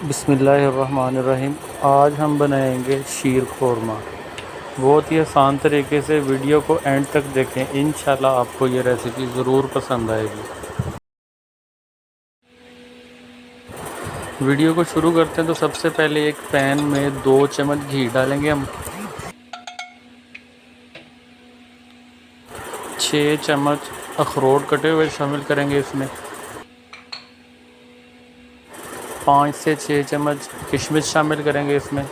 बिस्मिल्लाहिर्रहमानिर्रहीम। आज हम बनाएंगे शीर खोरमा। बहुत ही आसान तरीके से। वीडियो को एंड तक देखें, इंशाल्लाह आपको ये रेसिपी ज़रूर पसंद आएगी। वीडियो को शुरू करते हैं तो सबसे पहले एक पैन में 2 चम्मच घी डालेंगे हम। 6 चम्मच अखरोट कटे हुए शामिल करेंगे इसमें। 5 से 6 चम्मच किशमिश शामिल करेंगे इसमें।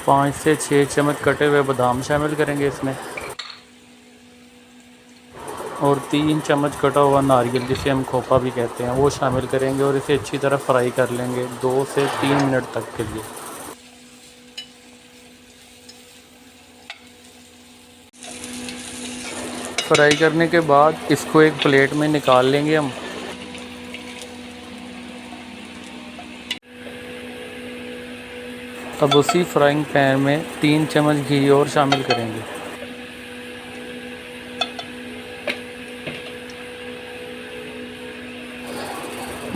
5 से 6 चम्मच कटे हुए बादाम शामिल करेंगे इसमें। और 3 चम्मच कटा हुआ नारियल, जिसे हम खोपा भी कहते हैं, वो शामिल करेंगे और इसे अच्छी तरह फ्राई कर लेंगे 2 से 3 मिनट तक के लिए। फ्राई करने के बाद इसको एक प्लेट में निकाल लेंगे हम। अब उसी फ्राइंग पैन में 3 चम्मच घी और शामिल करेंगे।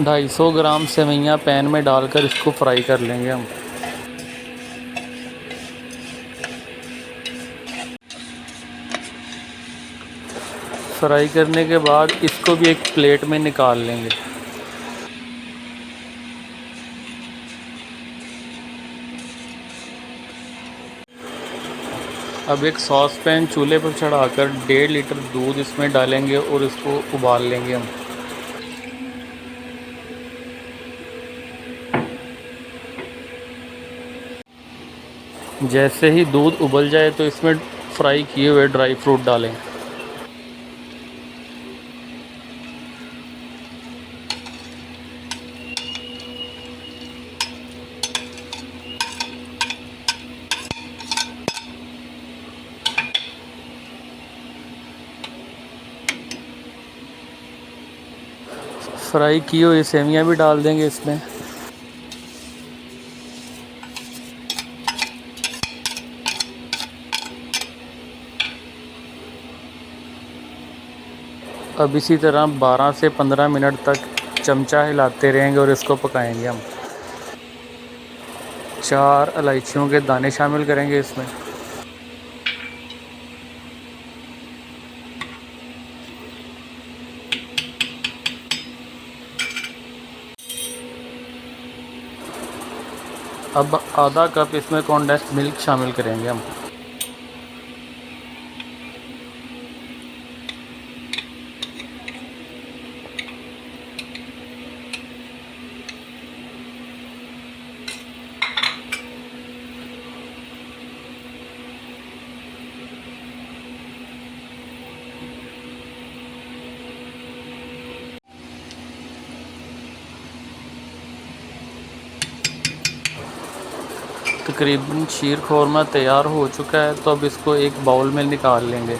ढाई सौ ग्राम सेवइयाँ पैन में डालकर इसको फ्राई कर लेंगे हम। फ्राई करने के बाद इसको भी एक प्लेट में निकाल लेंगे। अब एक सॉस पैन चूल्हे पर चढ़ाकर 1.5 लीटर दूध इसमें डालेंगे और इसको उबाल लेंगे हम। जैसे ही दूध उबल जाए तो इसमें फ्राई किए हुए ड्राई फ्रूट डालें। फ्राई की हुई सेवियां भी डाल देंगे इसमें। अब इसी तरह 12 से 15 मिनट तक चमचा हिलाते रहेंगे और इसको पकाएंगे हम। 4 इलायचियों के दाने शामिल करेंगे इसमें। अब आधा कप इसमें कॉन्डेंस्ड मिल्क शामिल करेंगे हम। तकरीबन शीर खोरमा तैयार हो चुका है, तो अब इसको एक बाउल में निकाल लेंगे।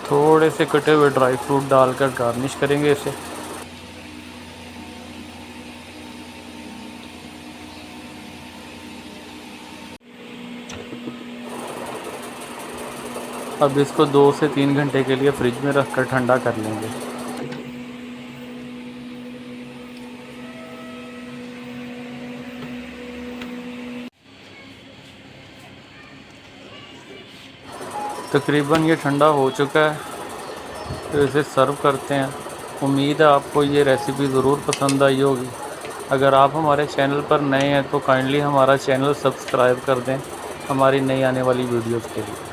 थोड़े से कटे हुए ड्राई फ्रूट डालकर गार्निश करेंगे इसे। अब इसको 2 से 3 घंटे के लिए फ्रिज में रखकर ठंडा कर लेंगे। तकरीबन ये ठंडा हो चुका है, तो इसे सर्व करते हैं। उम्मीद है आपको ये रेसिपी ज़रूर पसंद आई होगी। अगर आप हमारे चैनल पर नए हैं तो काइंडली हमारा चैनल सब्सक्राइब कर दें हमारी नई आने वाली वीडियोज़ के लिए।